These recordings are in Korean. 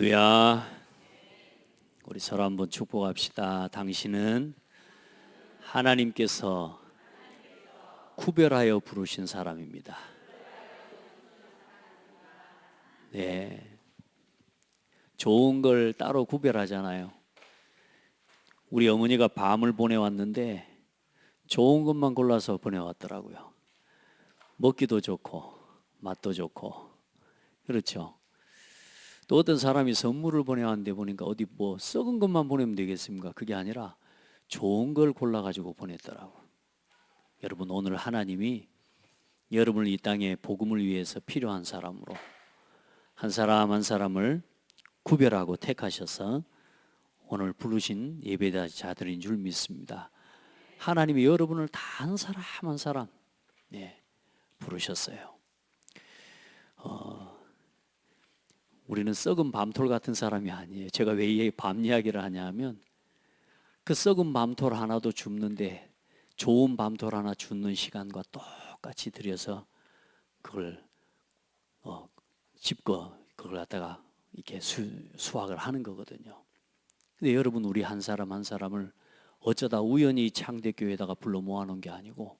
할렐루야. 우리 서로 한번 축복합시다. 당신은 하나님께서 구별하여 부르신 사람입니다. 네. 좋은 걸 따로 구별하잖아요. 우리 어머니가 밤을 보내왔는데 좋은 것만 골라서 보내왔더라고요. 먹기도 좋고 맛도 좋고. 그렇죠. 또 어떤 사람이 선물을 보내왔는데 보니까 어디 뭐 썩은 것만 보내면 되겠습니까? 그게 아니라 좋은 걸 골라가지고 보냈더라고. 여러분, 오늘 하나님이 여러분을 이 땅에 복음을 위해서 필요한 사람으로 한 사람 한 사람을 구별하고 택하셔서 오늘 부르신 예배자들인 줄 믿습니다. 하나님이 여러분을 다 한 사람 한 사람 부르셨어요. 우리는 썩은 밤톨 같은 사람이 아니에요. 제가 왜 이 밤 이야기를 하냐면 그 썩은 밤톨 하나도 줍는데 좋은 밤톨 하나 줍는 시간과 똑같이 들여서 그걸 짚고 그걸 갖다가 이렇게 수확을 하는 거거든요. 근데 여러분, 우리 한 사람 한 사람을 어쩌다 우연히 창대교회에다가 불러 모아놓은 게 아니고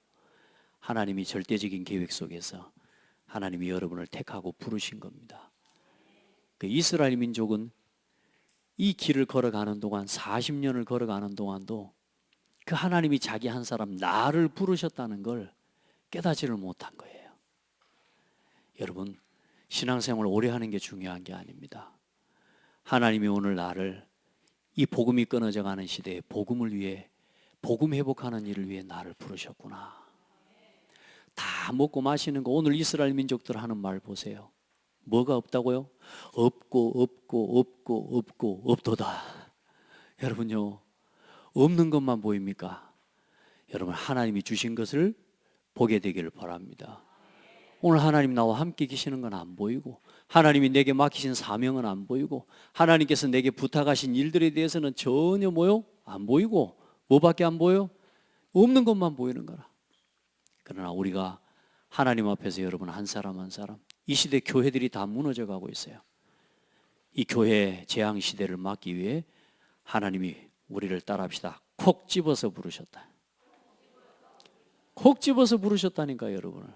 하나님이 절대적인 계획 속에서 하나님이 여러분을 택하고 부르신 겁니다. 그 이스라엘 민족은 이 길을 걸어가는 동안 40년을 걸어가는 동안도 그 하나님이 자기 한 사람 나를 부르셨다는 걸 깨닫지를 못한 거예요. 여러분, 신앙생활을 오래 하는 게 중요한 게 아닙니다. 하나님이 오늘 나를 이 복음이 끊어져 가는 시대에 복음을 위해, 복음 회복하는 일을 위해 나를 부르셨구나. 다 먹고 마시는 거, 오늘 이스라엘 민족들 하는 말 보세요. 뭐가 없다고요? 없고 없도다. 여러분요, 없는 것만 보입니까? 여러분, 하나님이 주신 것을 보게 되기를 바랍니다. 오늘 하나님 나와 함께 계시는 건 안 보이고, 하나님이 내게 맡기신 사명은 안 보이고, 하나님께서 내게 부탁하신 일들에 대해서는 전혀 안 보이고, 뭐밖에 안 보여? 없는 것만 보이는 거라. 그러나 우리가 하나님 앞에서 여러분 한 사람 한 사람, 이 시대 교회들이 다 무너져 가고 있어요. 이 교회 재앙 시대를 막기 위해 하나님이 우리를 따라합시다. 콕 집어서 부르셨다. 콕 집어서 부르셨다니까, 여러분을.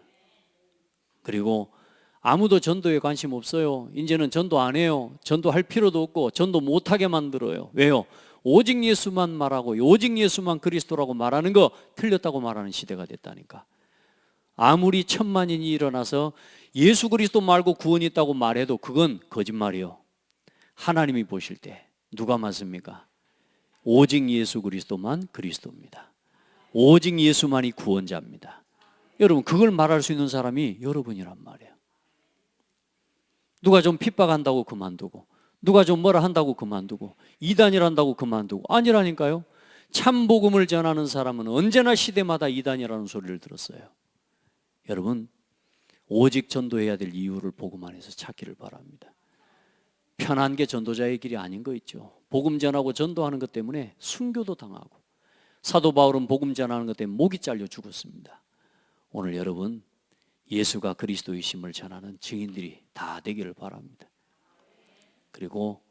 그리고 아무도 전도에 관심 없어요. 이제는 전도 안 해요. 전도할 필요도 없고 전도 못하게 만들어요. 왜요? 오직 예수만 말하고 오직 예수만 그리스도라고 말하는 거 틀렸다고 말하는 시대가 됐다니까. 아무리 천만인이 일어나서 예수 그리스도 말고 구원이 있다고 말해도 그건 거짓말이요. 하나님이 보실 때 누가 맞습니까? 오직 예수 그리스도만 그리스도입니다. 오직 예수만이 구원자입니다. 여러분, 그걸 말할 수 있는 사람이 여러분이란 말이에요. 누가 좀 핍박한다고 그만두고, 누가 좀 뭐라 한다고 그만두고, 이단이란다고 그만두고, 아니라니까요. 참 복음을 전하는 사람은 언제나 시대마다 이단이라는 소리를 들었어요. 여러분, 오직 전도해야 될 이유를 복음 안에서 찾기를 바랍니다. 편한 게 전도자의 길이 아닌 거 있죠. 복음 전하고 전도하는 것 때문에 순교도 당하고, 사도 바울은 복음 전하는 것 때문에 목이 잘려 죽었습니다. 오늘 여러분, 예수가 그리스도이심을 전하는 증인들이 다 되기를 바랍니다. 그리고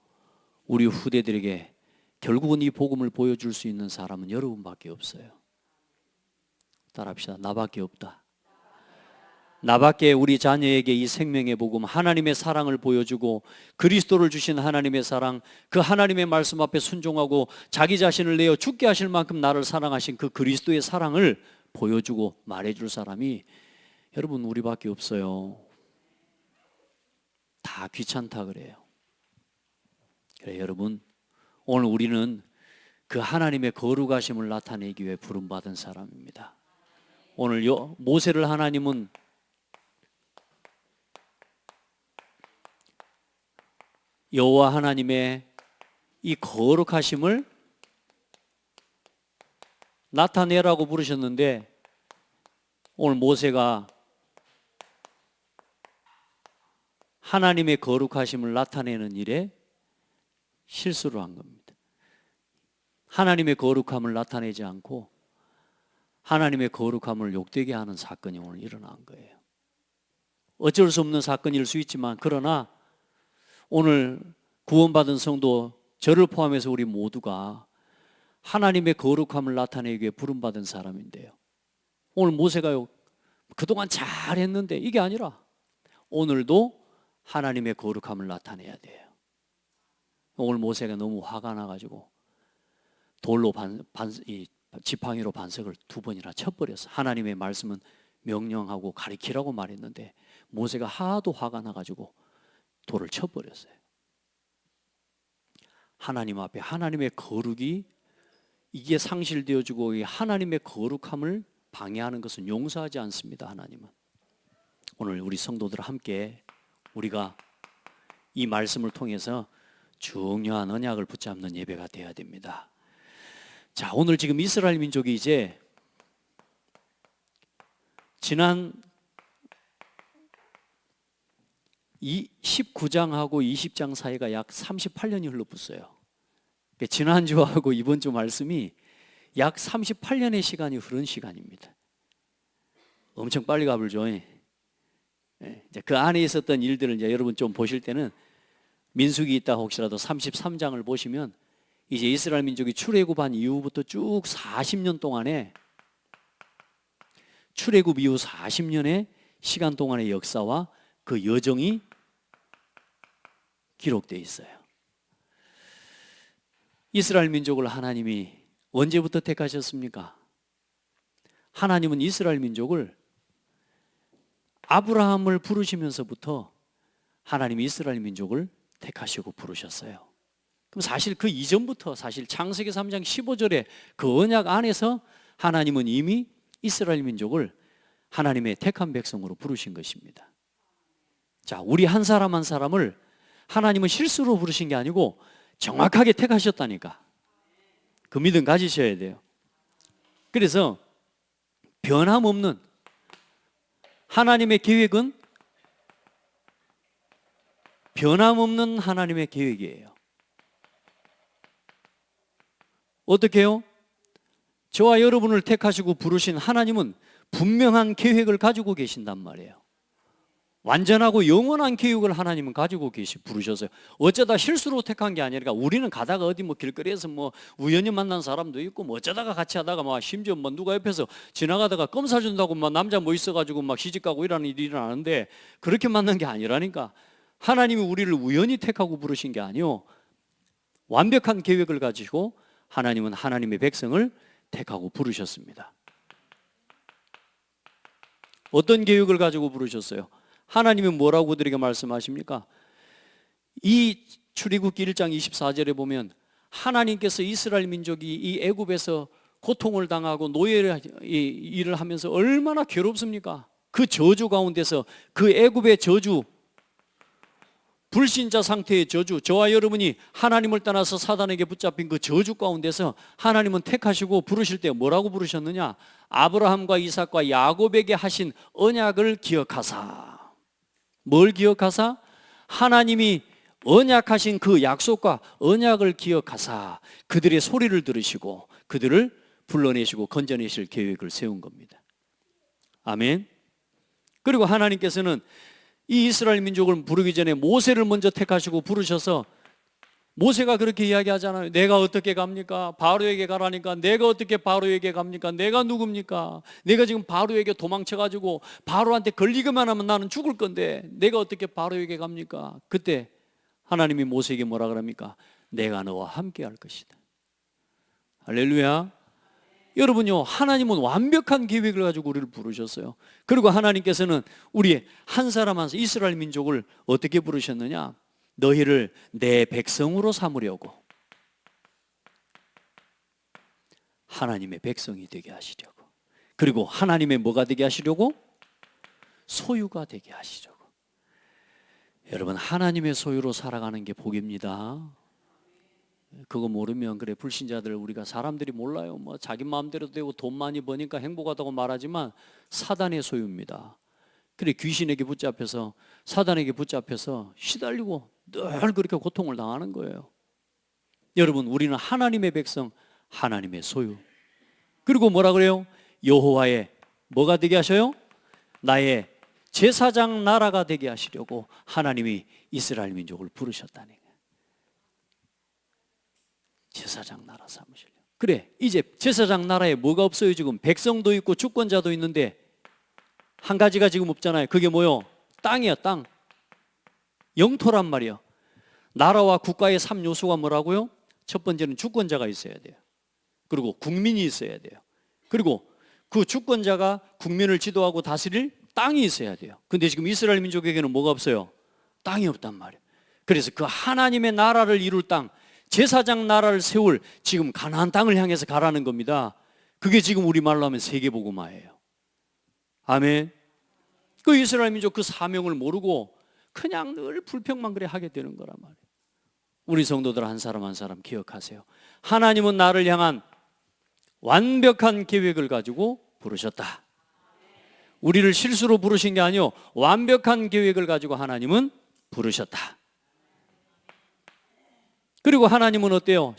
우리 후대들에게 결국은 이 복음을 보여줄 수 있는 사람은 여러분밖에 없어요. 따라합시다. 나밖에 없다. 나밖에 우리 자녀에게 이 생명의 복음, 하나님의 사랑을 보여주고 그리스도를 주신 하나님의 사랑, 그 하나님의 말씀 앞에 순종하고 자기 자신을 내어 죽게 하실 만큼 나를 사랑하신 그 그리스도의 사랑을 보여주고 말해줄 사람이 여러분 우리밖에 없어요. 다 귀찮다 그래요. 그래, 여러분, 오늘 우리는 그 하나님의 거룩하심을 나타내기 위해 부름받은 사람입니다. 오늘 모세를 하나님은 여호와 하나님의 이 거룩하심을 나타내라고 부르셨는데 오늘 모세가 하나님의 거룩하심을 나타내는 일에 실수를 한 겁니다. 하나님의 거룩함을 나타내지 않고 하나님의 거룩함을 욕되게 하는 사건이 오늘 일어난 거예요. 어쩔 수 없는 사건일 수 있지만 그러나 오늘 구원받은 성도, 저를 포함해서 우리 모두가 하나님의 거룩함을 나타내기 위해 부름받은 사람인데요. 오늘 모세가요, 그동안 잘했는데 이게 아니라 오늘도 하나님의 거룩함을 나타내야 돼요. 오늘 모세가 너무 화가 나가지고 돌로 지팡이로 반석을 2번이나 쳐버렸어. 하나님의 말씀은 명령하고 가리키라고 말했는데 모세가 하도 화가 나가지고 돌을 쳐버렸어요. 하나님 앞에 하나님의 거룩이 이게 상실되어지고 하나님의 거룩함을 방해하는 것은 용서하지 않습니다. 하나님은. 오늘 우리 성도들 함께 우리가 이 말씀을 통해서 중요한 언약을 붙잡는 예배가 되어야 됩니다. 자, 오늘 지금 이스라엘 민족이 이제 지난 19장하고 20장 사이가 약 38년이 흘러붙어요. 지난주하고 이번 주 말씀이 약 38년의 시간이 흐른 시간입니다. 엄청 빨리 가버죠. 이제 그 안에 있었던 일들을 이제 여러분 좀 보실 때는 민수기 있다 혹시라도 33장을 보시면 이제 이스라엘 민족이 출애굽한 이후부터 쭉 40년 동안에 출애굽 이후 40년의 시간 동안의 역사와 그 여정이 기록되어 있어요. 이스라엘 민족을 하나님이 언제부터 택하셨습니까? 하나님은 이스라엘 민족을 아브라함을 부르시면서부터 하나님이 이스라엘 민족을 택하시고 부르셨어요. 그럼 사실 그 이전부터 사실 창세기 3장 15절에 그 언약 안에서 하나님은 이미 이스라엘 민족을 하나님의 택한 백성으로 부르신 것입니다. 자, 우리 한 사람 한 사람을 하나님은 실수로 부르신 게 아니고 정확하게 택하셨다니까. 그 믿음 가지셔야 돼요. 그래서 변함없는 하나님의 계획은 변함없는 하나님의 계획이에요. 어떻게 해요? 저와 여러분을 택하시고 부르신 하나님은 분명한 계획을 가지고 계신단 말이에요. 완전하고 영원한 계획을 하나님은 가지고 부르셨어요. 어쩌다 실수로 택한 게 아니라 우리는 가다가 어디 뭐 길거리에서 뭐 우연히 만난 사람도 있고 뭐 어쩌다가 같이 하다가 막 심지어 뭐 누가 옆에서 지나가다가 껌 사준다고 막 남자 뭐 있어가지고 막 시집가고 이러는 일이 일어나는데 그렇게 만난 게 아니라니까. 하나님이 우리를 우연히 택하고 부르신 게 아니요, 완벽한 계획을 가지고 하나님은 하나님의 백성을 택하고 부르셨습니다. 어떤 계획을 가지고 부르셨어요? 하나님은 뭐라고 그들에게 말씀하십니까? 이 출애굽기 1장 24절에 보면 하나님께서 이스라엘 민족이 이 애굽에서 고통을 당하고 노예 일을 하면서 얼마나 괴롭습니까? 그 저주 가운데서 그 애굽의 저주, 불신자 상태의 저주, 저와 여러분이 하나님을 떠나서 사단에게 붙잡힌 그 저주 가운데서 하나님은 택하시고 부르실 때 뭐라고 부르셨느냐? 아브라함과 이삭과 야곱에게 하신 언약을 기억하사. 뭘 기억하사? 하나님이 언약하신 그 약속과 언약을 기억하사 그들의 소리를 들으시고 그들을 불러내시고 건져내실 계획을 세운 겁니다. 아멘. 그리고 하나님께서는 이 이스라엘 민족을 부르기 전에 모세를 먼저 택하시고 부르셔서, 모세가 그렇게 이야기하잖아요. 내가 어떻게 갑니까? 바로에게 가라니까. 내가 어떻게 바로에게 갑니까? 내가 누굽니까? 내가 지금 바로에게 도망쳐가지고 바로한테 걸리기만 하면 나는 죽을 건데 내가 어떻게 바로에게 갑니까? 그때 하나님이 모세에게 뭐라 그럽니까? 내가 너와 함께 할 것이다. 할렐루야. 여러분요, 하나님은 완벽한 계획을 가지고 우리를 부르셨어요. 그리고 하나님께서는 우리 한 사람 한 사람 이스라엘 민족을 어떻게 부르셨느냐? 너희를 내 백성으로 삼으려고, 하나님의 백성이 되게 하시려고. 그리고 하나님의 뭐가 되게 하시려고? 소유가 되게 하시려고. 여러분, 하나님의 소유로 살아가는 게 복입니다. 그거 모르면 그래, 불신자들, 우리가 사람들이 몰라요. 뭐 자기 마음대로 되고 돈 많이 버니까 행복하다고 말하지만 사단의 소유입니다. 그래, 귀신에게 붙잡혀서, 사단에게 붙잡혀서 시달리고 늘 그렇게 고통을 당하는 거예요. 여러분, 우리는 하나님의 백성, 하나님의 소유. 그리고 뭐라 그래요? 여호와의 뭐가 되게 하셔요? 나의 제사장 나라가 되게 하시려고 하나님이 이스라엘 민족을 부르셨다는 거예요. 제사장 나라 삼으시려. 그래, 이제 제사장 나라에 뭐가 없어요? 지금 백성도 있고 주권자도 있는데 한 가지가 지금 없잖아요. 그게 뭐요? 땅이야, 땅. 영토란 말이야. 나라와 국가의 3요소가 뭐라고요? 첫 번째는 주권자가 있어야 돼요. 그리고 국민이 있어야 돼요. 그리고 그 주권자가 국민을 지도하고 다스릴 땅이 있어야 돼요. 근데 지금 이스라엘 민족에게는 뭐가 없어요? 땅이 없단 말이에요. 그래서 그 하나님의 나라를 이룰 땅, 제사장 나라를 세울 지금 가나안 땅을 향해서 가라는 겁니다. 그게 지금 우리말로 하면 세계복음화예요. 아멘. 그 이스라엘 민족 그 사명을 모르고 그냥 늘 불평만 그래 하게 되는 거란 말이에요. 우리 성도들 한 사람 한 사람 기억하세요. 하나님은 나를 향한 완벽한 계획을 가지고 부르셨다. 우리를 실수로 부르신 게 아니요, 완벽한 계획을 가지고 하나님은 부르셨다. 그리고 하나님은 어때요?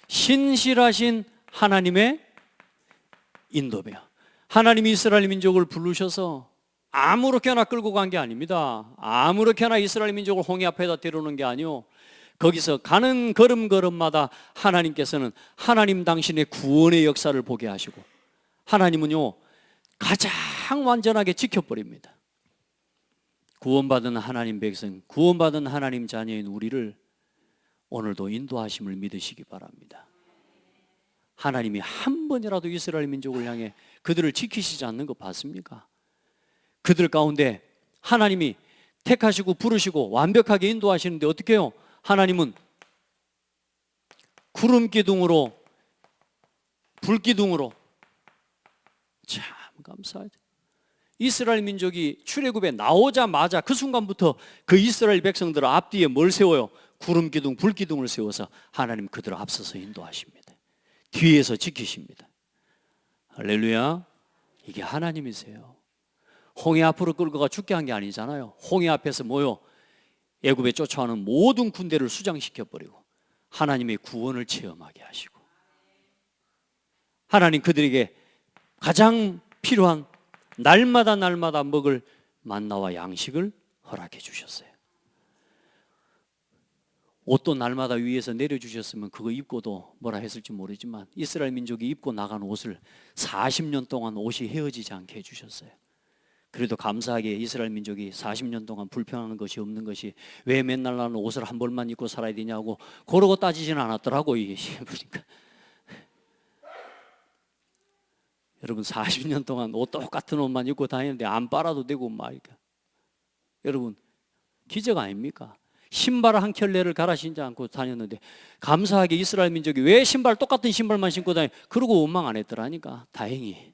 신실하신 하나님의 인도며, 하나님이 이스라엘 민족을 부르셔서 아무렇게나 끌고 간 게 아닙니다. 아무렇게나 이스라엘 민족을 홍해 앞에다 데려오는 게 아니요, 거기서 가는 걸음걸음마다 하나님께서는 하나님 당신의 구원의 역사를 보게 하시고, 하나님은요 가장 완전하게 지켜버립니다. 구원받은 하나님 백성, 구원받은 하나님 자녀인 우리를 오늘도 인도하심을 믿으시기 바랍니다. 하나님이 한 번이라도 이스라엘 민족을 향해 그들을 지키시지 않는 거 봤습니까? 그들 가운데 하나님이 택하시고 부르시고 완벽하게 인도하시는데 어떻게 해요? 하나님은 구름 기둥으로, 불 기둥으로, 참 감사하죠. 이스라엘 민족이 출애굽에 나오자마자 그 순간부터 그 이스라엘 백성들 앞뒤에 뭘 세워요? 구름 기둥, 불 기둥을 세워서 하나님 그들을 앞서서 인도하십니다. 뒤에서 지키십니다. 할렐루야. 이게 하나님이세요. 홍해 앞으로 끌고 가 죽게 한 게 아니잖아요. 홍해 앞에서 뭐요? 애굽에 쫓아오는 모든 군대를 수장시켜버리고 하나님의 구원을 체험하게 하시고, 하나님 그들에게 가장 필요한 날마다 먹을 만나와 양식을 허락해 주셨어요. 옷도 날마다 위에서 내려주셨으면 그거 입고도 뭐라 했을지 모르지만 이스라엘 민족이 입고 나간 옷을 40년 동안 옷이 헤어지지 않게 해주셨어요. 그래도 감사하게 이스라엘 민족이 40년 동안 불평하는 것이 없는 것이 왜 맨날 나는 옷을 한 벌만 입고 살아야 되냐고 그러고 따지지는 않았더라고. 이게 보니까 여러분 40년 동안 옷 똑같은 옷만 입고 다니는데 안 빨아도 되고 말이니까 여러분 기적 아닙니까? 신발 한 켤레를 갈아 신지 않고 다녔는데 감사하게 이스라엘 민족이 왜 신발 똑같은 신발만 신고 다니? 그러고 원망 안 했더라니까. 다행히.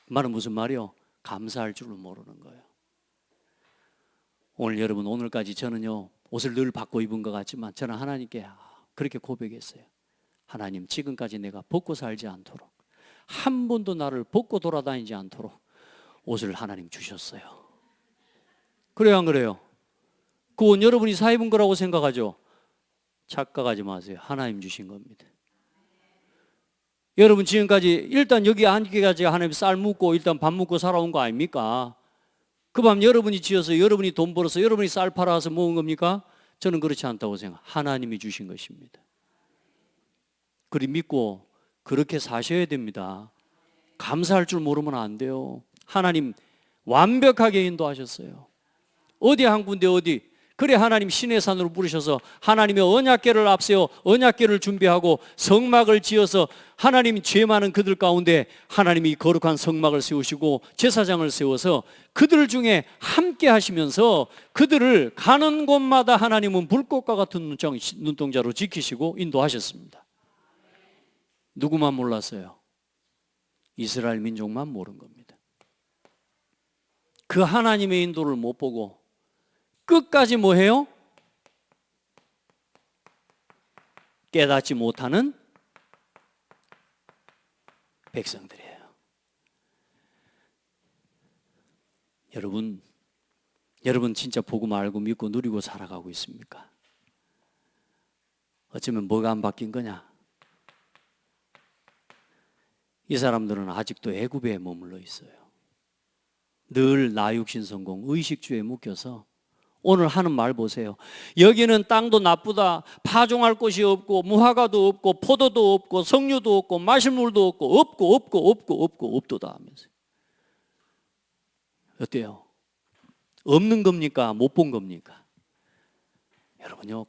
말은 무슨 말이요? 감사할 줄을 모르는 거예요. 오늘 여러분, 오늘까지 저는요 옷을 늘 바꿔 입은 것 같지만 저는 하나님께 그렇게 고백했어요. 하나님, 지금까지 내가 벗고 살지 않도록, 한 번도 나를 벗고 돌아다니지 않도록 옷을 하나님 주셨어요. 그래요 안 그래요? 그 옷 여러분이 사 입은 거라고 생각하죠? 착각하지 마세요. 하나님 주신 겁니다. 여러분 지금까지 일단 여기 앉기까지 하나님 쌀 묻고 일단 밥 묻고 살아온 거 아닙니까? 그 밥 여러분이 지어서 여러분이 돈 벌어서 여러분이 쌀 팔아서 모은 겁니까? 저는 그렇지 않다고 생각해요. 하나님이 주신 것입니다. 그리 믿고 그렇게 사셔야 됩니다. 감사할 줄 모르면 안 돼요. 하나님 완벽하게 인도하셨어요. 어디 한 군데 어디. 그래 하나님 시내산으로 부르셔서 하나님의 언약궤를 앞세워 언약궤를 준비하고 성막을 지어서 하나님 죄 많은 그들 가운데 하나님이 거룩한 성막을 세우시고 제사장을 세워서 그들 중에 함께 하시면서 그들을 가는 곳마다 하나님은 불꽃과 같은 눈동자로 지키시고 인도하셨습니다. 누구만 몰랐어요? 이스라엘 민족만 모른 겁니다. 그 하나님의 인도를 못 보고 끝까지 뭐 해요? 깨닫지 못하는 백성들이에요. 여러분 진짜 복음 알고 믿고 누리고 살아가고 있습니까? 어쩌면 뭐가 안 바뀐 거냐? 이 사람들은 아직도 애굽에 머물러 있어요. 늘 나 육신 성공 의식주에 묶여서 오늘 하는 말 보세요. 여기는 땅도 나쁘다. 파종할 곳이 없고 무화과도 없고 포도도 없고 석류도 없고 마실물도 없고 없고 없도다 하면서. 어때요? 없는 겁니까? 못 본 겁니까? 여러분요,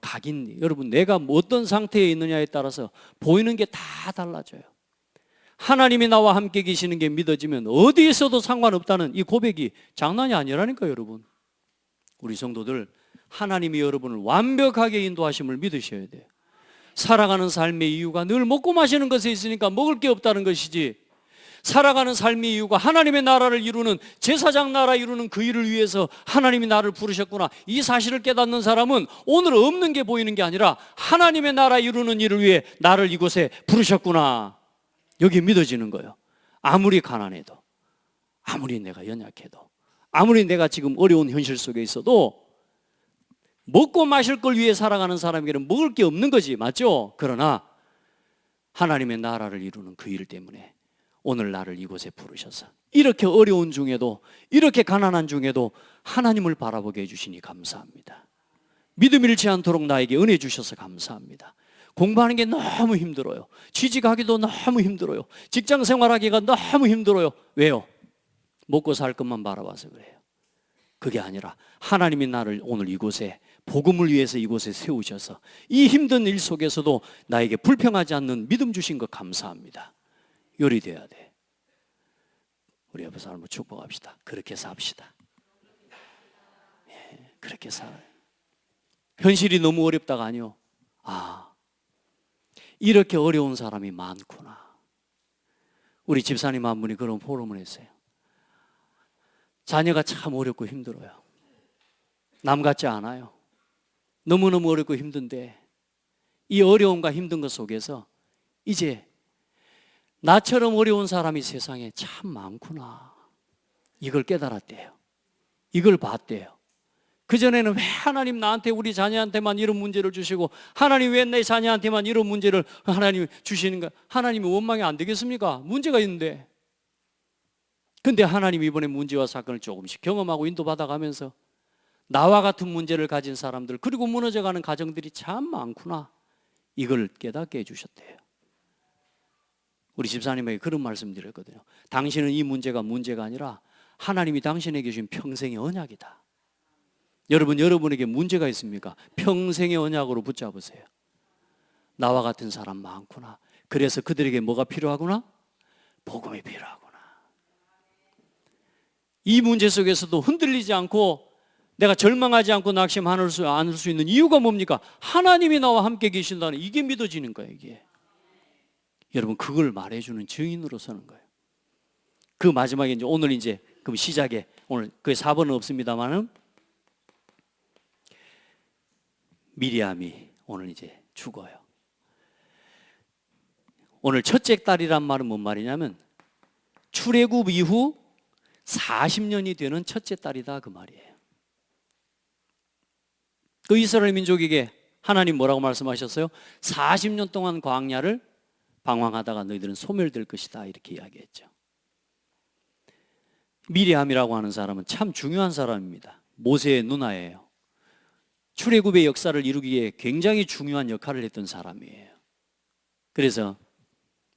여러분 내가 어떤 상태에 있느냐에 따라서 보이는 게 다 달라져요. 하나님이 나와 함께 계시는 게 믿어지면 어디 있어도 상관없다는 이 고백이 장난이 아니라니까 여러분. 우리 성도들, 하나님이 여러분을 완벽하게 인도하심을 믿으셔야 돼요. 살아가는 삶의 이유가 늘 먹고 마시는 것에 있으니까 먹을 게 없다는 것이지, 살아가는 삶의 이유가 하나님의 나라를 이루는, 제사장 나라 이루는 그 일을 위해서 하나님이 나를 부르셨구나, 이 사실을 깨닫는 사람은 오늘 없는 게 보이는 게 아니라 하나님의 나라 이루는 일을 위해 나를 이곳에 부르셨구나, 여기 믿어지는 거예요. 아무리 가난해도, 아무리 내가 연약해도, 아무리 내가 지금 어려운 현실 속에 있어도 먹고 마실 걸 위해 살아가는 사람에게는 먹을 게 없는 거지, 맞죠? 그러나 하나님의 나라를 이루는 그 일 때문에 오늘 나를 이곳에 부르셔서 이렇게 어려운 중에도, 이렇게 가난한 중에도 하나님을 바라보게 해주시니 감사합니다. 믿음 잃지 않도록 나에게 은혜 주셔서 감사합니다. 공부하는 게 너무 힘들어요. 취직하기도 너무 힘들어요. 직장 생활하기가 너무 힘들어요. 왜요? 먹고 살 것만 바라봐서 그래요. 그게 아니라 하나님이 나를 오늘 이곳에 복음을 위해서 이곳에 세우셔서 이 힘든 일 속에서도 나에게 불평하지 않는 믿음 주신 것 감사합니다. 요리돼야 돼. 우리 옆에 사람을 축복합시다. 그렇게 삽시다. 예, 그렇게 살아요. 현실이 너무 어렵다가 아니요. 이렇게 어려운 사람이 많구나. 우리 집사님 한 분이 그런 포럼을 했어요. 자녀가 참 어렵고 힘들어요. 남 같지 않아요. 너무너무 어렵고 힘든데 이 어려움과 힘든 것 속에서 이제 나처럼 어려운 사람이 세상에 참 많구나, 이걸 깨달았대요. 이걸 봤대요. 그전에는 왜 하나님 나한테, 우리 자녀한테만 이런 문제를 주시고, 하나님 왜 내 자녀한테만 이런 문제를 하나님 주시는가? 하나님이 원망이 안 되겠습니까? 문제가 있는데. 근데 하나님 이번에 문제와 사건을 조금씩 경험하고 인도받아가면서 나와 같은 문제를 가진 사람들, 그리고 무너져가는 가정들이 참 많구나, 이걸 깨닫게 해주셨대요. 우리 집사님에게 그런 말씀 드렸거든요. 당신은 이 문제가 문제가 아니라 하나님이 당신에게 주신 평생의 언약이다. 여러분에게 문제가 있습니까? 평생의 언약으로 붙잡으세요. 나와 같은 사람 많구나. 그래서 그들에게 뭐가 필요하구나? 복음이 필요하구나. 이 문제 속에서도 흔들리지 않고 내가 절망하지 않고 낙심하는 수 있는 이유가 뭡니까? 하나님이 나와 함께 계신다는, 이게 믿어지는 거예요. 이게 여러분, 그걸 말해주는 증인으로 서는 거예요. 그 마지막에 이제 오늘 이제 그럼 시작에, 오늘 그 4번은 없습니다만은 미리암이 오늘 이제 죽어요. 오늘 첫째 딸이란 말은 뭔 말이냐면 출애굽 이후 40년이 되는 첫째 딸이다, 그 말이에요. 그 이스라엘 민족에게 하나님 뭐라고 말씀하셨어요? 40년 동안 광야를 방황하다가 너희들은 소멸될 것이다, 이렇게 이야기했죠. 미리암이라고 하는 사람은 참 중요한 사람입니다. 모세의 누나예요. 출애굽의 역사를 이루기에 굉장히 중요한 역할을 했던 사람이에요. 그래서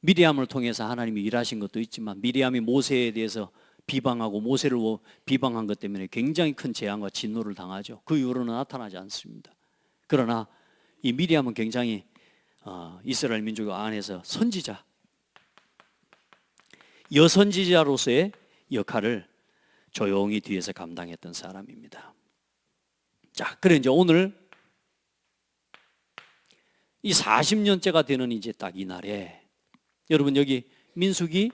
미리암을 통해서 하나님이 일하신 것도 있지만, 미리암이 모세에 대해서 비방하고 모세를 비방한 것 때문에 굉장히 큰 재앙과 진노를 당하죠. 그 이후로는 나타나지 않습니다. 그러나 이 미리암은 굉장히 이스라엘 민족 안에서 선지자, 여선지자로서의 역할을 조용히 뒤에서 감당했던 사람입니다. 자, 그래 이제 오늘 이 40년째가 되는 이제 딱 이날에, 여러분 여기 민수기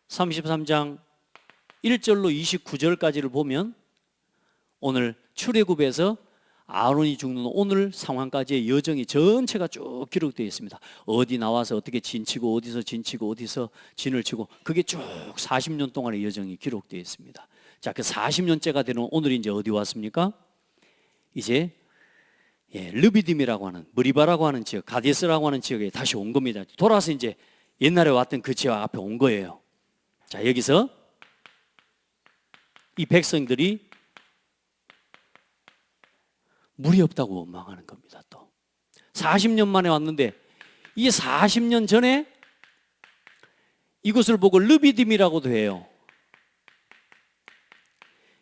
33장 1절로 29절까지를 보면 오늘 출애굽에서 아론이 죽는 오늘 상황까지의 여정이 전체가 쭉 기록되어 있습니다. 어디 나와서 어떻게 진치고, 어디서 진치고, 어디서 진을 치고, 그게 쭉 40년 동안의 여정이 기록되어 있습니다. 자, 그 40년째가 되는 오늘이 이제 어디 왔습니까? 이제 르비딤이라고 하는, 머리바라고 하는 지역, 가데스라고 하는 지역에 다시 온 겁니다. 돌아서 이제 옛날에 왔던 그 지역 앞에 온 거예요. 자, 여기서 이 백성들이 물이 없다고 원망하는 겁니다. 또 40년 만에 왔는데 이 40년 전에 이곳을 보고 르비딤이라고도 해요.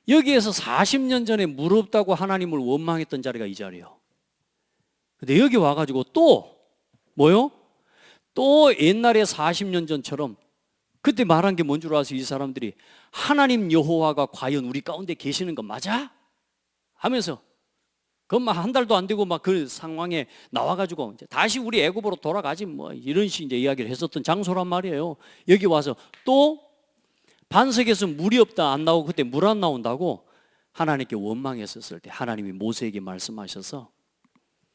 여기에서 40년 전에 물 없다고 하나님을 원망했던 자리가 이 자리예요. 근데 여기 와가지고 또 뭐요? 또 옛날에 40년 전처럼 그때 말한 게 뭔 줄 아세요? 이 사람들이 하나님 여호와가 과연 우리 가운데 계시는 거 맞아? 하면서 그만 한 달도 안 되고 막 그 상황에 나와가지고 이제 다시 우리 애굽으로 돌아가지 뭐 이런 식 이제 이야기를 했었던 장소란 말이에요. 여기 와서 또 반석에서 물이 없다 안 나오고 그때 물 안 나온다고 하나님께 원망했었을 때 하나님이 모세에게 말씀하셔서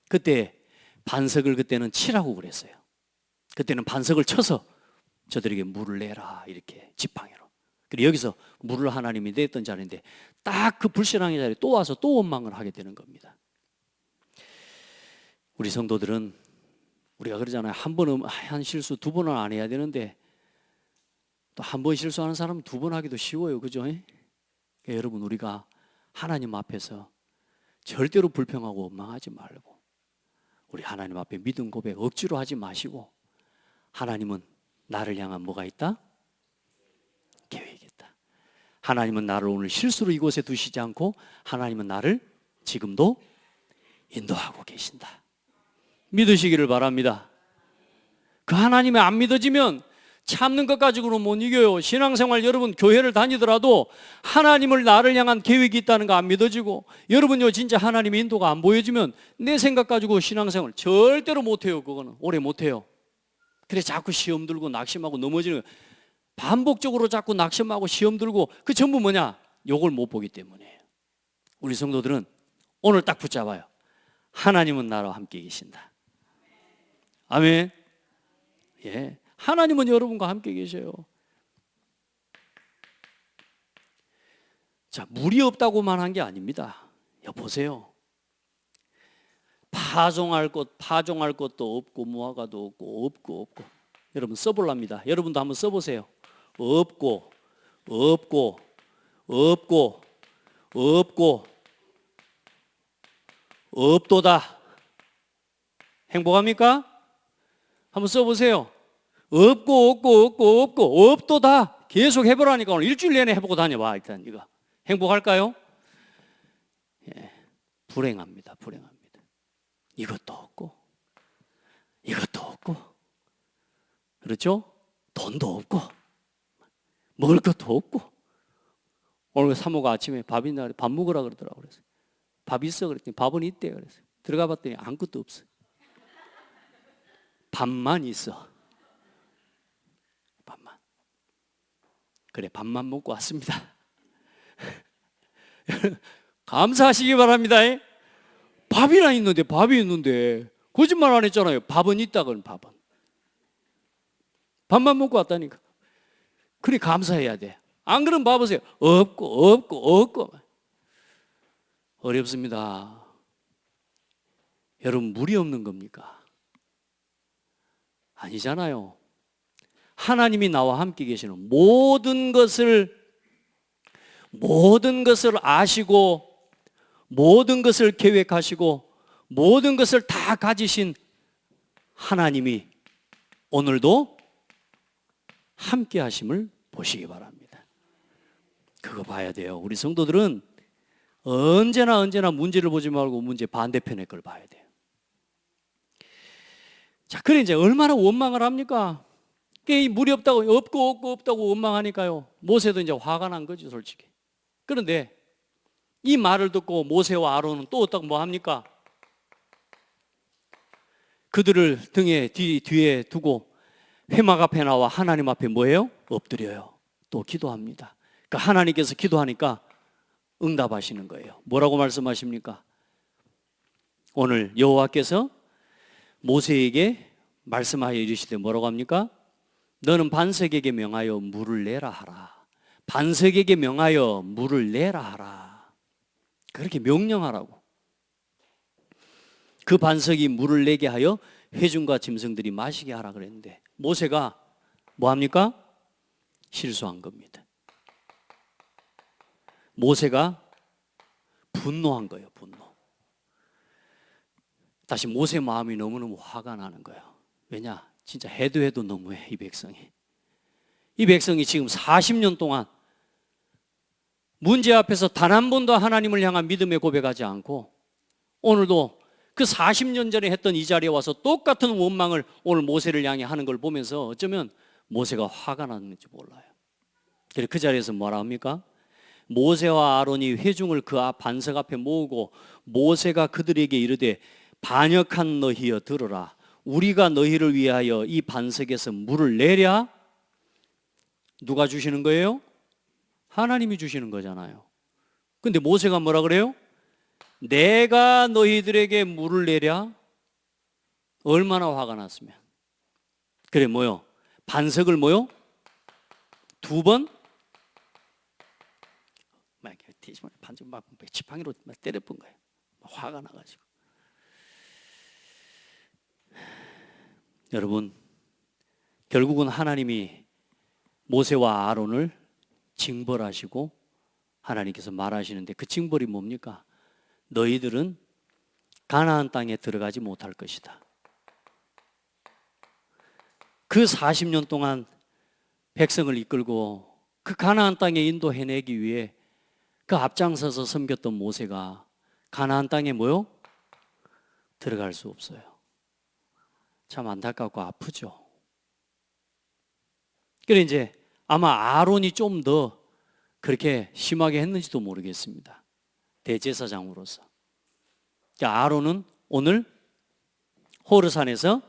그때 반석을 그때는 치라고 그랬어요. 그때는 반석을 쳐서 저들에게 물을 내라 이렇게 지팡이로. 그리고 여기서 물을 하나님이 냈던 자리인데 딱 그 불신앙의 자리에 또 와서 또 원망을 하게 되는 겁니다. 우리 성도들은 우리가 그러잖아요. 한 번은 한 실수 두 번은 안 해야 되는데 또 한 번 실수하는 사람은 두 번 하기도 쉬워요. 그죠? 그러니까 여러분 우리가 하나님 앞에서 절대로 불평하고 원망하지 말고 우리 하나님 앞에 믿음 고백 억지로 하지 마시고 하나님은 나를 향한 뭐가 있다? 계획이 있다. 하나님은 나를 오늘 실수로 이곳에 두시지 않고 하나님은 나를 지금도 인도하고 계신다. 믿으시기를 바랍니다. 그 하나님이 안 믿어지면 참는 것 가지고는 못 이겨요. 신앙생활 여러분 교회를 다니더라도 하나님을 나를 향한 계획이 있다는 거 안 믿어지고 여러분요 진짜 하나님의 인도가 안 보여지면 내 생각 가지고 신앙생활 절대로 못해요. 그거는 오래 못해요. 그래 자꾸 시험 들고 낙심하고 넘어지는 거예요. 반복적으로 자꾸 낙심하고 시험 들고 그 전부 뭐냐? 요걸 못 보기 때문이에요. 우리 성도들은 오늘 딱 붙잡아요. 하나님은 나와 함께 계신다. 아멘. 예, 하나님은 여러분과 함께 계셔요. 자, 물이 없다고만 한 게 아닙니다. 보세요. 파종할 것도 없고 무화과도 없고 여러분 써볼랍니다. 여러분도 한번 써보세요. 없고 없도다. 행복합니까? 한번 써보세요. 없고 없도다. 계속 해보라니까 오늘 일주일 내내 해보고 다녀봐. 일단 이거 행복할까요? 예, 불행합니다. 이것도 없고 그렇죠? 돈도 없고 먹을 것도 없고 오늘 사모가 아침에 밥 있나 밥 먹으라 그러더라고. 그래서 밥 있어 그랬더니 밥은 있대. 그래서 들어가 봤더니 아무것도 없어. 밥만 있어. 밥만. 그래 밥만 먹고 왔습니다. 감사하시기 바랍니다. 밥이 있는데 거짓말 안 했잖아요. 밥은 있다. 그건 밥만 먹고 왔다니까. 그래 감사해야 돼. 안 그러면 봐보세요. 없고 어렵습니다. 여러분 물이 없는 겁니까? 아니잖아요. 하나님이 나와 함께 계시는 모든 것을 아시고 모든 것을 계획하시고 모든 것을 다 가지신 하나님이 오늘도 함께 하심을 보시기 바랍니다. 그거 봐야 돼요. 우리 성도들은 언제나 문제를 보지 말고 문제 반대편의 걸 봐야 돼요. 자, 그래 이제 얼마나 원망을 합니까? 이 물이 없다고 원망하니까요. 모세도 이제 화가 난 거죠, 솔직히. 그런데 이 말을 듣고 모세와 아론은 또 어떻게 뭐 합니까? 그들을 등에 뒤에 두고 회막 앞에 나와 하나님 앞에 뭐예요? 엎드려요. 또 기도합니다. 그러니까 하나님께서 기도하니까 응답하시는 거예요. 뭐라고 말씀하십니까? 오늘 여호와께서 모세에게 말씀하여 이르시되 뭐라고 합니까? 너는 반석에게 명하여 물을 내라 하라. 반석에게 명하여 물을 내라 하라. 그렇게 명령하라고. 그 반석이 물을 내게 하여 회중과 짐승들이 마시게 하라 그랬는데 모세가 뭐 합니까? 실수한 겁니다. 모세가 분노한 거예요. 분노. 다시 모세 마음이 너무너무 화가 나는 거예요. 왜냐? 진짜 해도 해도 너무해, 이 백성이. 이 백성이 지금 40년 동안 문제 앞에서 단 한 번도 하나님을 향한 믿음의 고백하지 않고 오늘도 그 40년 전에 했던 이 자리에 와서 똑같은 원망을 오늘 모세를 향해 하는 걸 보면서 어쩌면 모세가 화가 났는지 몰라요. 그래서 그 자리에서 뭐라 합니까? 모세와 아론이 회중을 그 앞 반석 앞에 모으고 모세가 그들에게 이르되 반역한 너희여 들으라. 우리가 너희를 위하여 이 반석에서 물을 내랴. 누가 주시는 거예요? 하나님이 주시는 거잖아요. 근데 모세가 뭐라 그래요? 내가 너희들에게 물을 내랴? 얼마나 화가 났으면. 그래 뭐요? 반석을 뭐요? 2번? 반석 막 지팡이로 때려본 거예요. 화가 나가지고. 여러분, 결국은 하나님이 모세와 아론을 징벌하시고 하나님께서 말하시는데 그 징벌이 뭡니까? 너희들은 가나안 땅에 들어가지 못할 것이다. 그 40년 동안 백성을 이끌고 그 가나안 땅에 인도해내기 위해 그 앞장서서 섬겼던 모세가 가나안 땅에 뭐요? 들어갈 수 없어요. 참 안타깝고 아프죠. 그래 이제 아마 아론이 좀 더 그렇게 심하게 했는지도 모르겠습니다. 대제사장으로서. 아론은 오늘 호르산에서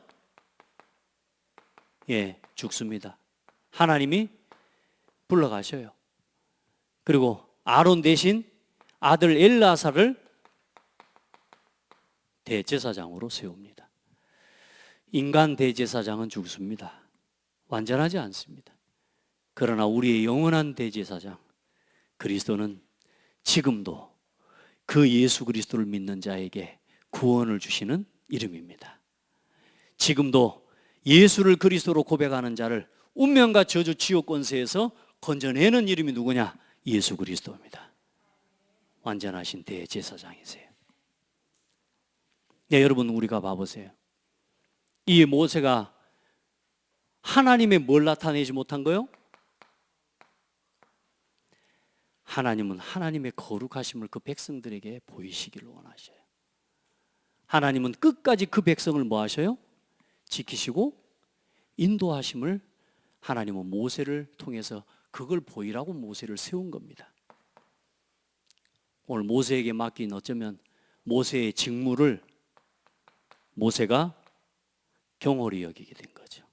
죽습니다. 하나님이 불러가셔요. 그리고 아론 대신 아들 엘라사를 대제사장으로 세웁니다. 인간 대제사장은 죽습니다. 완전하지 않습니다. 그러나 우리의 영원한 대제사장 그리스도는 지금도 그 예수 그리스도를 믿는 자에게 구원을 주시는 이름입니다. 지금도 예수를 그리스도로 고백하는 자를 운명과 저주 지옥 권세에서 건져내는 이름이 누구냐? 예수 그리스도입니다. 완전하신 대제사장이세요. 네, 여러분 우리가 봐보세요. 이 모세가 하나님의 뭘 나타내지 못한 거요? 하나님은 하나님의 거룩하심을 그 백성들에게 보이시기를 원하셔요. 하나님은 끝까지 그 백성을 뭐 하셔요? 지키시고 인도하심을 하나님은 모세를 통해서 그걸 보이라고 모세를 세운 겁니다. 오늘 모세에게 맡긴 어쩌면 모세의 직무를 모세가 경홀히 여기게 된 거죠.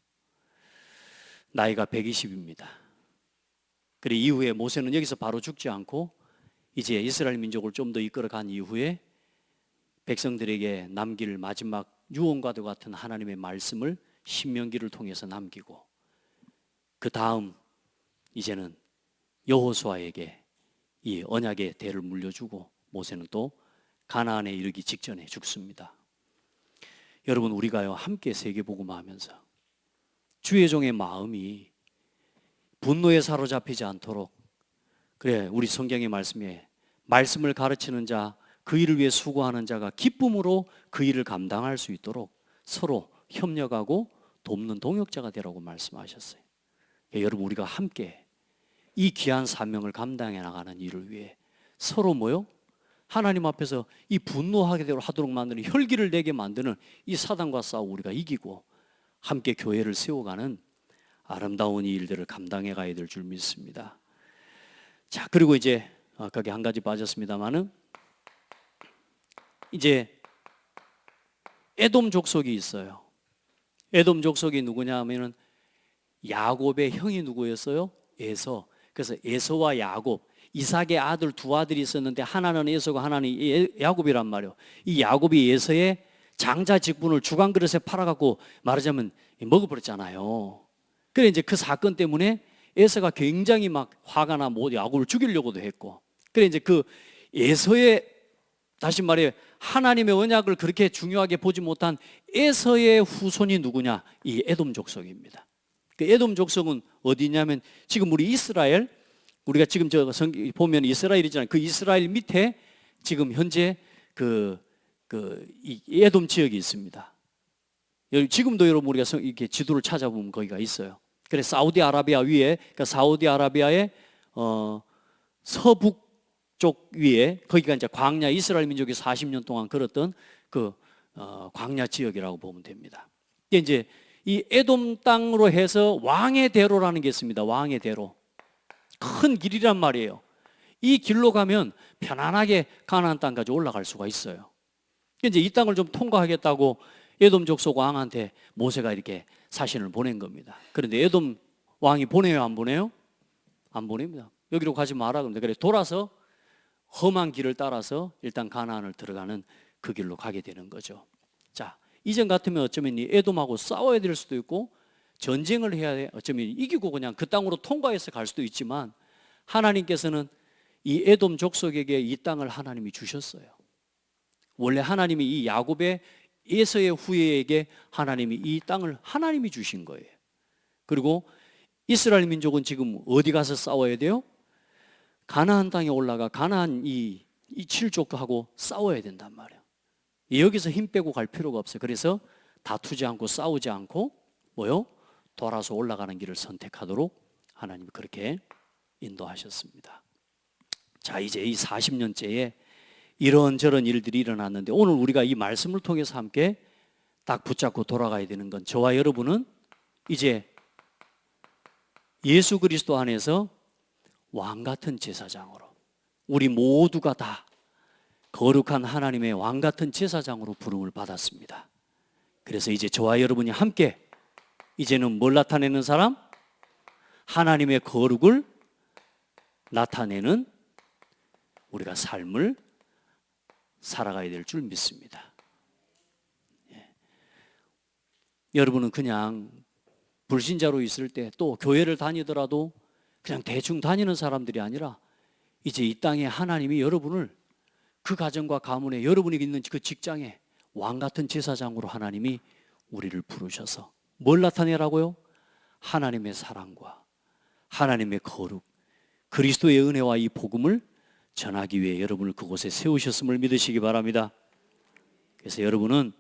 나이가 120입니다. 그리고 이후에 모세는 여기서 바로 죽지 않고 이제 이스라엘 민족을 좀 더 이끌어간 이후에 백성들에게 남길 마지막 유언과도 같은 하나님의 말씀을 신명기를 통해서 남기고 그 다음 이제는 여호수아에게 이 언약의 대를 물려주고 모세는 또 가나안에 이르기 직전에 죽습니다. 여러분 우리가요 함께 세계복음화하면서 주의 종의 마음이 분노에 사로잡히지 않도록 그래 우리 성경의 말씀에 말씀을 가르치는 자 그 일을 위해 수고하는 자가 기쁨으로 그 일을 감당할 수 있도록 서로 협력하고 돕는 동역자가 되라고 말씀하셨어요. 여러분 우리가 함께 이 귀한 사명을 감당해 나가는 일을 위해 서로 뭐요? 하나님 앞에서 이 분노하게 하도록 만드는 혈기를 내게 만드는 이 사단과 싸워 우리가 이기고 함께 교회를 세워가는 아름다운 이 일들을 감당해 가야 될 줄 믿습니다. 자, 그리고 이제 아까 한 가지 빠졌습니다만은 이제 에돔 족속이 있어요. 에돔 족속이 누구냐 하면은 야곱의 형이 누구였어요? 에서. 그래서 에서와 야곱, 이삭의 아들 두 아들이 있었는데 하나는 에서고 하나는 야곱이란 말이에요. 이 야곱이 에서의 장자 직분을 주간 그릇에 팔아갖고 말하자면 먹어버렸잖아요. 그래 이제 그 사건 때문에 에서가 굉장히 막 화가 나 야곱을 죽이려고도 했고, 그래 이제 그 에서의 다시 말해 하나님의 언약을 그렇게 중요하게 보지 못한 에서의 후손이 누구냐? 이 에돔 족속입니다. 그 에돔 족속은 어디냐면 지금 우리 이스라엘, 우리가 지금 저 보면 이스라엘이잖아요. 그 이스라엘 밑에 지금 현재 그 이 에돔 지역이 있습니다. 지금도 여러분 우리가 이렇게 지도를 찾아보면 거기가 있어요. 그래서 사우디아라비아 위에, 그러니까 사우디아라비아의 서북 쪽 위에 거기가 이제 광야, 이스라엘 민족이 40년 동안 걸었던 그 광야 지역이라고 보면 됩니다. 이제 이 에돔 땅으로 해서 왕의 대로라는 게 있습니다. 왕의 대로. 큰 길이란 말이에요. 이 길로 가면 편안하게 가나안 땅까지 올라갈 수가 있어요. 이제 이 땅을 좀 통과하겠다고 에돔 족속 왕한테 모세가 이렇게 사신을 보낸 겁니다. 그런데 에돔 왕이 보내요, 안 보내요? 안 보냅니다. 여기로 가지 마라 그럽니다. 그래 돌아서 험한 길을 따라서 일단 가나안을 들어가는 그 길로 가게 되는 거죠. 자, 이전 같으면 어쩌면 이 에돔하고 싸워야 될 수도 있고 전쟁을 해야 돼. 어쩌면 이기고 그냥 그 땅으로 통과해서 갈 수도 있지만 하나님께서는 이 에돔 족속에게 이 땅을 하나님이 주셨어요. 원래 하나님이 이 야곱의 에서의 후예에게 하나님이 이 땅을 하나님이 주신 거예요. 그리고 이스라엘 민족은 지금 어디 가서 싸워야 돼요? 가나안 땅에 올라가 가나안 이 7족하고 싸워야 된단 말이에요. 여기서 힘 빼고 갈 필요가 없어요. 그래서 다투지 않고 싸우지 않고 뭐요? 돌아서 올라가는 길을 선택하도록 하나님이 그렇게 인도하셨습니다. 자, 이제 이 40년째에 이런저런 일들이 일어났는데 오늘 우리가 이 말씀을 통해서 함께 딱 붙잡고 돌아가야 되는 건 저와 여러분은 이제 예수 그리스도 안에서 왕 같은 제사장으로 우리 모두가 다 거룩한 하나님의 왕 같은 제사장으로 부름을 받았습니다. 그래서 이제 저와 여러분이 함께 이제는 뭘 나타내는 사람? 하나님의 거룩을 나타내는 우리가 삶을 살아가야 될 줄 믿습니다. 예. 여러분은 그냥 불신자로 있을 때 또 교회를 다니더라도 그냥 대충 다니는 사람들이 아니라 이제 이 땅에 하나님이 여러분을 그 가정과 가문에 여러분이 있는 그 직장에 왕 같은 제사장으로 하나님이 우리를 부르셔서 뭘 나타내라고요? 하나님의 사랑과 하나님의 거룩, 그리스도의 은혜와 이 복음을 전하기 위해 여러분을 그곳에 세우셨음을 믿으시기 바랍니다. 그래서 여러분은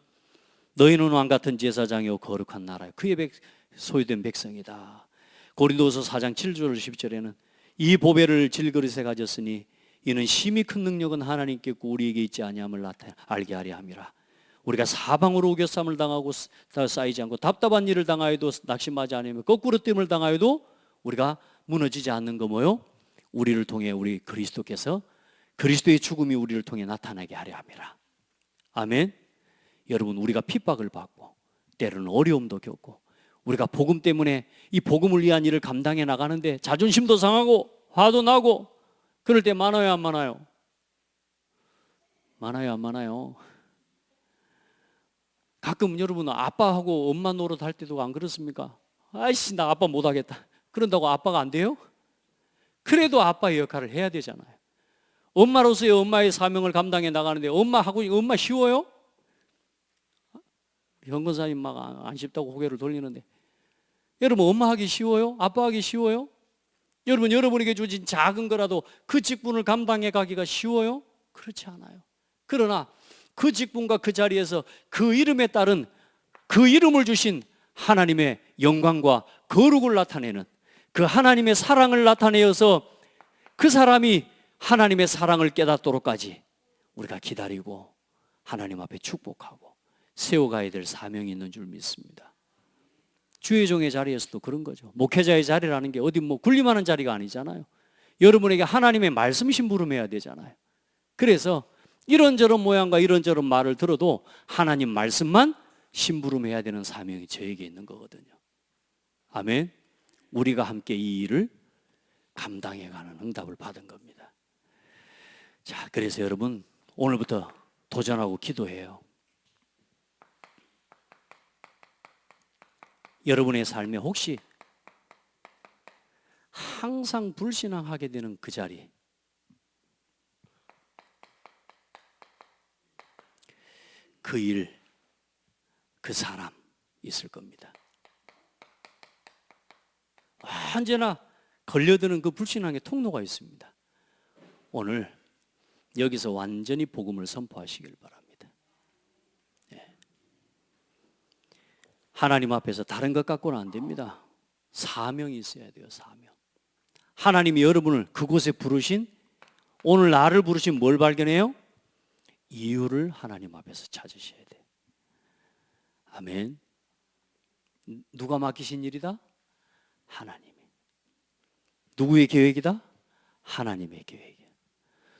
너희는 왕 같은 제사장이요 거룩한 나라요 그의 소유된 백성이다. 고린도서 4장 7절 10절에는 이 보배를 질그릇에 가졌으니 이는 심히 큰 능력은 하나님께 있고 우리에게 있지 아니함을 알게 하려 함이라. 우리가 사방으로 우겨쌈을 당하고 쌓이지 않고 답답한 일을 당하여도 낙심하지 않으며 거꾸로 뜸을 당하여도 우리가 무너지지 않는 거 뭐요? 우리를 통해 우리 그리스도께서 그리스도의 죽음이 우리를 통해 나타나게 하려 함이라. 아멘. 여러분 우리가 핍박을 받고 때로는 어려움도 겪고 우리가 복음 때문에 이 복음을 위한 일을 감당해 나가는데 자존심도 상하고 화도 나고 그럴 때 많아요 안 많아요? 많아요 안 많아요? 가끔 여러분 아빠하고 엄마 노릇 할 때도 안 그렇습니까? 아이씨 나 아빠 못하겠다 그런다고 아빠가 안 돼요? 그래도 아빠의 역할을 해야 되잖아요. 엄마로서의 엄마의 사명을 감당해 나가는데 엄마 쉬워요? 현근사님 막 안 쉽다고 고개를 돌리는데 여러분 엄마 하기 쉬워요? 아빠 하기 쉬워요? 여러분 여러분에게 주어진 작은 거라도 그 직분을 감당해 가기가 쉬워요? 그렇지 않아요. 그러나 그 직분과 그 자리에서 그 이름에 따른 그 이름을 주신 하나님의 영광과 거룩을 나타내는 그 하나님의 사랑을 나타내어서 그 사람이 하나님의 사랑을 깨닫도록까지 우리가 기다리고 하나님 앞에 축복하고 세워가야 될 사명이 있는 줄 믿습니다. 주의 종의 자리에서도 그런 거죠. 목회자의 자리라는 게 어디 뭐 군림하는 자리가 아니잖아요. 여러분에게 하나님의 말씀 심부름해야 되잖아요. 그래서 이런저런 모양과 이런저런 말을 들어도 하나님 말씀만 심부름해야 되는 사명이 저에게 있는 거거든요. 아멘. 우리가 함께 이 일을 감당해가는 응답을 받은 겁니다. 자, 그래서 여러분 오늘부터 도전하고 기도해요. 여러분의 삶에 혹시 항상 불신앙하게 되는 그 자리, 그 일, 그 사람 있을 겁니다. 언제나 걸려드는 그 불신앙의 통로가 있습니다. 오늘 여기서 완전히 복음을 선포하시길 바랍니다. 하나님 앞에서 다른 것 갖고는 안 됩니다. 사명이 있어야 돼요. 사명. 하나님이 여러분을 그곳에 부르신, 오늘 나를 부르신 뭘 발견해요? 이유를 하나님 앞에서 찾으셔야 돼요. 아멘. 누가 맡기신 일이다? 하나님이. 누구의 계획이다? 하나님의 계획이야.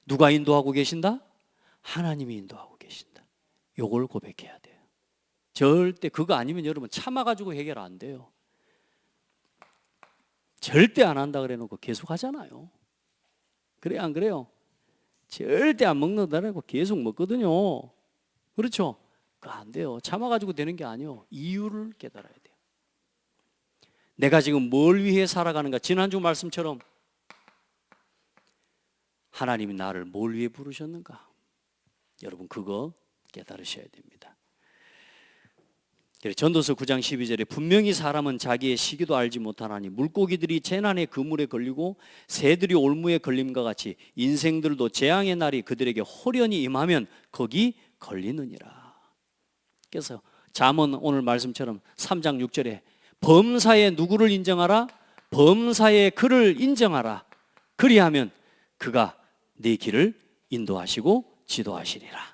누가 인도하고 계신다? 하나님이 인도하고 계신다. 요걸 고백해야 돼요. 절대 그거 아니면 여러분 참아가지고 해결 안 돼요. 절대 안 한다 그래 놓고 계속 하잖아요. 그래 안 그래요? 절대 안 먹는다고 계속 먹거든요. 그렇죠? 그거 안 돼요. 참아가지고 되는 게 아니에요. 이유를 깨달아야 돼요. 내가 지금 뭘 위해 살아가는가? 지난주 말씀처럼 하나님이 나를 뭘 위해 부르셨는가? 여러분 그거 깨달으셔야 됩니다. 전도서 9장 12절에 분명히 사람은 자기의 시기도 알지 못하나니 물고기들이 재난의 그물에 걸리고 새들이 올무에 걸림과 같이 인생들도 재앙의 날이 그들에게 호련히 임하면 거기 걸리느니라. 그래서 잠언 오늘 말씀처럼 3장 6절에 범사에 누구를 인정하라? 범사에 그를 인정하라. 그리하면 그가 네 길을 인도하시고 지도하시리라.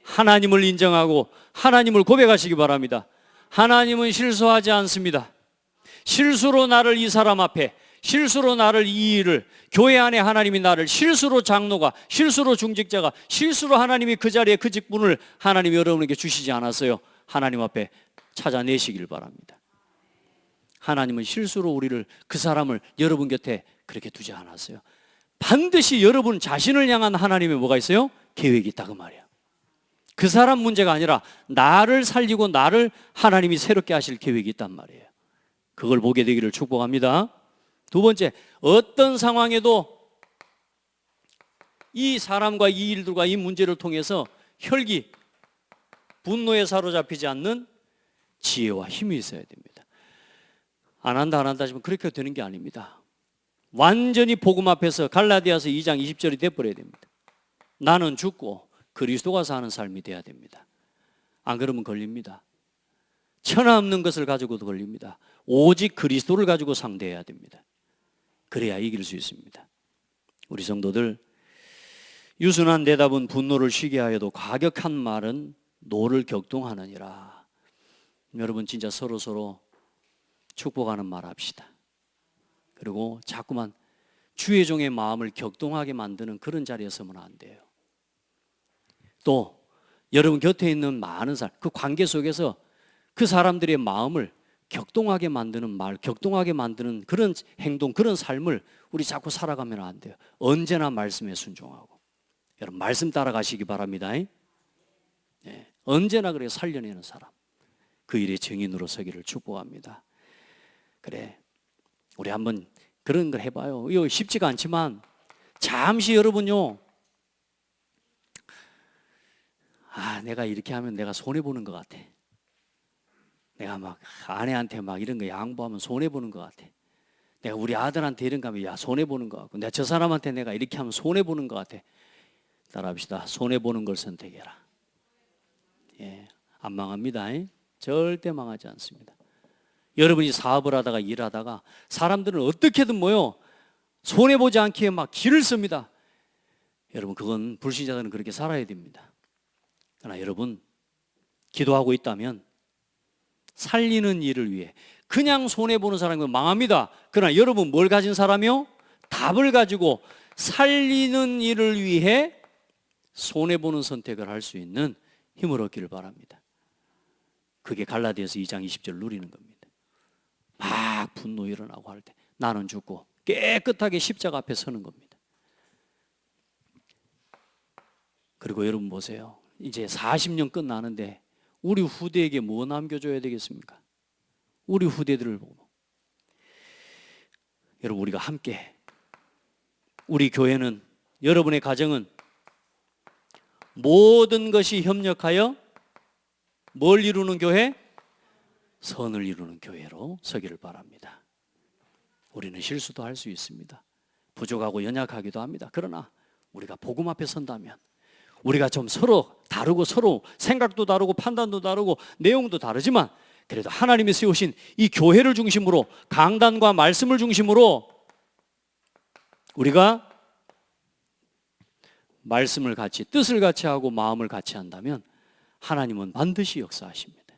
하나님을 인정하고 하나님을 고백하시기 바랍니다. 하나님은 실수하지 않습니다. 실수로 나를 이 사람 앞에, 실수로 나를 이 일을, 교회 안에 하나님이 나를 실수로 장로가, 실수로 중직자가, 실수로 하나님이 그 자리에 그 직분을 하나님이 여러분에게 주시지 않았어요. 하나님 앞에 찾아내시길 바랍니다. 하나님은 실수로 우리를, 그 사람을 여러분 곁에 그렇게 두지 않았어요. 반드시 여러분 자신을 향한 하나님의 뭐가 있어요? 계획이 있다 그 말이야. 그 사람 문제가 아니라 나를 살리고 나를 하나님이 새롭게 하실 계획이 있단 말이에요. 그걸 보게 되기를 축복합니다. 두 번째, 어떤 상황에도 이 사람과 이 일들과 이 문제를 통해서 혈기, 분노에 사로잡히지 않는 지혜와 힘이 있어야 됩니다. 안 한다 하지만 그렇게 되는 게 아닙니다. 완전히 복음 앞에서 갈라디아서 2장 20절이 돼버려야 됩니다. 나는 죽고 그리스도가 사는 삶이 돼야 됩니다. 안 그러면 걸립니다. 천하 없는 것을 가지고도 걸립니다. 오직 그리스도를 가지고 상대해야 됩니다. 그래야 이길 수 있습니다. 우리 성도들, 유순한 대답은 분노를 쉬게 하여도 과격한 말은 노를 격동하느니라. 여러분 진짜 서로 축복하는 말 합시다. 그리고 자꾸만 주의 종의 마음을 격동하게 만드는 그런 자리에 서면 안 돼요. 또 여러분 곁에 있는 많은 사람, 그 관계 속에서 그 사람들의 마음을 격동하게 만드는 말, 격동하게 만드는 그런 행동, 그런 삶을 우리 자꾸 살아가면 안 돼요. 언제나 말씀에 순종하고. 여러분 말씀 따라가시기 바랍니다. 네. 언제나 그래 살려내는 사람, 그 일의 증인으로 서기를 축복합니다. 그래, 우리 한번 그런 걸 해봐요. 이거 쉽지가 않지만 잠시 여러분요, 내가 이렇게 하면 내가 손해보는 것 같아. 내가 막 아내한테 막 이런 거 양보하면 손해보는 것 같아. 내가 우리 아들한테 이런 거 하면 손해보는 것 같고, 내가 저 사람한테 내가 이렇게 하면 손해보는 것 같아. 따라합시다. 손해보는 걸 선택해라. 예, 안 망합니다. 절대 망하지 않습니다. 여러분이 사업을 하다가 일하다가 사람들은 어떻게든 손해보지 않게 막 길을 씁니다. 여러분 그건 불신자들은 그렇게 살아야 됩니다. 그러나 여러분 기도하고 있다면 살리는 일을 위해, 그냥 손해보는 사람은 망합니다. 그러나 여러분 뭘 가진 사람이요? 답을 가지고 살리는 일을 위해 손해보는 선택을 할 수 있는 힘을 얻기를 바랍니다. 그게 갈라디아서 2장 20절 누리는 겁니다. 막 분노 일어나고 할 때 나는 죽고 깨끗하게 십자가 앞에 서는 겁니다. 그리고 여러분 보세요. 이제 40년 끝나는데 우리 후대에게 뭐 남겨줘야 되겠습니까? 우리 후대들을 보고, 여러분 우리가 함께, 우리 교회는, 여러분의 가정은 모든 것이 협력하여 뭘 이루는 교회? 선을 이루는 교회로 서기를 바랍니다. 우리는 실수도 할 수 있습니다. 부족하고 연약하기도 합니다. 그러나 우리가 복음 앞에 선다면, 우리가 좀 서로 다르고, 서로 생각도 다르고 판단도 다르고 내용도 다르지만 그래도 하나님이 세우신 이 교회를 중심으로 강단과 말씀을 중심으로 우리가 말씀을 같이 뜻을 같이 하고 마음을 같이 한다면 하나님은 반드시 역사하십니다.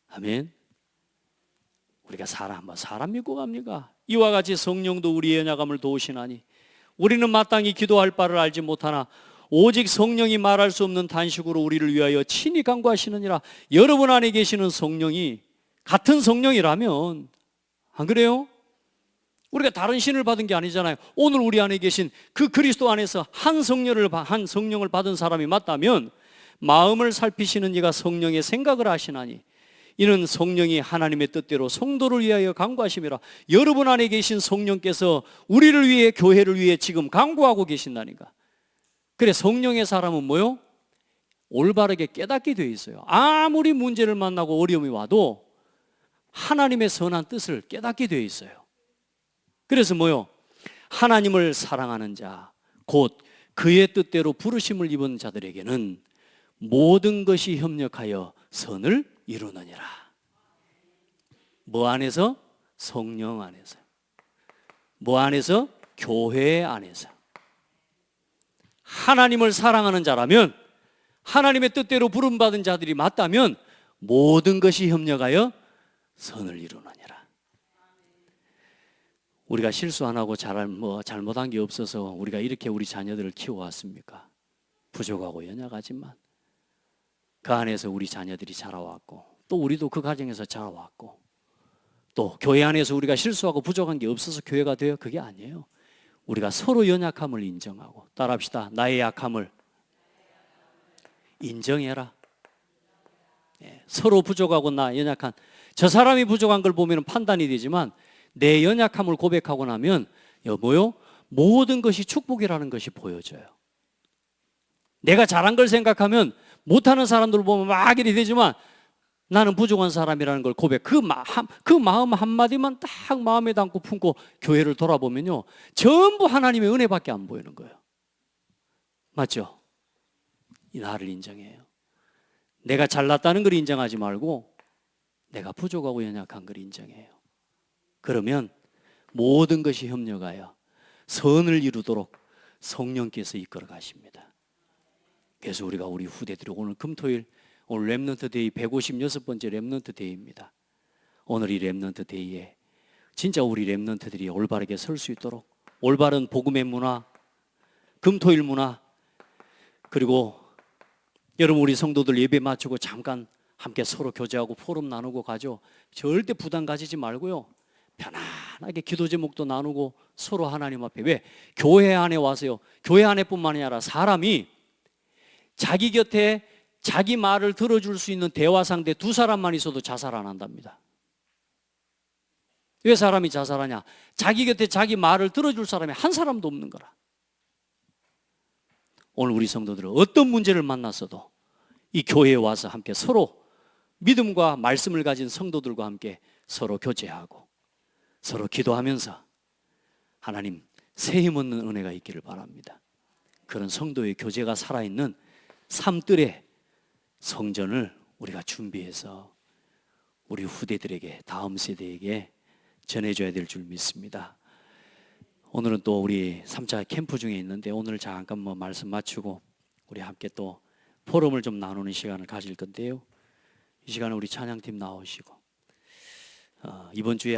아멘. 우리가 사람 믿고 갑니까? 이와 같이 성령도 우리의 연약함을 도우시나니 우리는 마땅히 기도할 바를 알지 못하나 오직 성령이 말할 수 없는 단식으로 우리를 위하여 친히 간구하시느니라. 여러분 안에 계시는 성령이 같은 성령이라면, 안 그래요? 우리가 다른 신을 받은 게 아니잖아요. 오늘 우리 안에 계신 그 그리스도 안에서 한 성령을 받은 사람이 맞다면 마음을 살피시는 이가 성령의 생각을 하시나니 이는 성령이 하나님의 뜻대로 성도를 위하여 간구하심이라. 여러분 안에 계신 성령께서 우리를 위해, 교회를 위해 지금 간구하고 계신다니까. 그래, 성령의 사람은 뭐요? 올바르게 깨닫게 되어 있어요. 아무리 문제를 만나고 어려움이 와도 하나님의 선한 뜻을 깨닫게 되어 있어요. 그래서 뭐요? 하나님을 사랑하는 자, 곧 그의 뜻대로 부르심을 입은 자들에게는 모든 것이 협력하여 선을 이루느니라. 뭐 안에서? 성령 안에서. 뭐 안에서? 교회 안에서. 하나님을 사랑하는 자라면, 하나님의 뜻대로 부름받은 자들이 맞다면 모든 것이 협력하여 선을 이루느니라. 우리가 실수 안 하고 잘못한 게 없어서 우리가 이렇게 우리 자녀들을 키워왔습니까? 부족하고 연약하지만 그 안에서 우리 자녀들이 자라왔고, 또 우리도 그 가정에서 자라왔고, 또 교회 안에서 우리가 실수하고 부족한 게 없어서 교회가 돼요? 그게 아니에요. 우리가 서로 연약함을 인정하고, 따라합시다. 나의 약함을 인정해라. 서로 부족하고 나 연약한, 저 사람이 부족한 걸 보면 판단이 되지만 내 연약함을 고백하고 나면 뭐요? 모든 것이 축복이라는 것이 보여져요. 내가 잘한 걸 생각하면 못하는 사람들을 보면 막 이리 되지만 나는 부족한 사람이라는 걸 고백, 그 마음 한마디만 딱 마음에 담고 품고 교회를 돌아보면요, 전부 하나님의 은혜밖에 안 보이는 거예요. 맞죠? 이 나를 인정해요. 내가 잘났다는 걸 인정하지 말고 내가 부족하고 연약한 걸 인정해요. 그러면 모든 것이 협력하여 선을 이루도록 성령께서 이끌어 가십니다. 그래서 우리가 우리 후대들이 오늘 금토일, 오늘 렘넌트 데이 156번째 렘넌트 데이입니다. 오늘 이 렘넌트 데이에 진짜 우리 렘넌트들이 올바르게 설 수 있도록 올바른 복음의 문화, 금토일 문화, 그리고 여러분 우리 성도들 예배 마치고 잠깐 함께 서로 교제하고 포럼 나누고 가죠. 절대 부담 가지지 말고요, 편안하게 기도 제목도 나누고 서로 하나님 앞에, 왜? 교회 안에 와서요, 교회 안에뿐만이 아니라 사람이 자기 곁에 자기 말을 들어줄 수 있는 대화 상대 두 사람만 있어도 자살 안 한답니다. 왜 사람이 자살하냐? 자기 곁에 자기 말을 들어줄 사람이 한 사람도 없는 거라. 오늘 우리 성도들은 어떤 문제를 만났어도 이 교회에 와서 함께 서로 믿음과 말씀을 가진 성도들과 함께 서로 교제하고 서로 기도하면서 하나님 새 힘없는 은혜가 있기를 바랍니다. 그런 성도의 교제가 살아있는 삶들의 성전을 우리가 준비해서 우리 후대들에게, 다음 세대에게 전해줘야 될 줄 믿습니다. 오늘은 또 우리 3차 캠프 중에 있는데 오늘 잠깐 말씀 마치고 우리 함께 또 포럼을 좀 나누는 시간을 가질 건데요, 이 시간에 우리 찬양팀 나오시고 이번 주에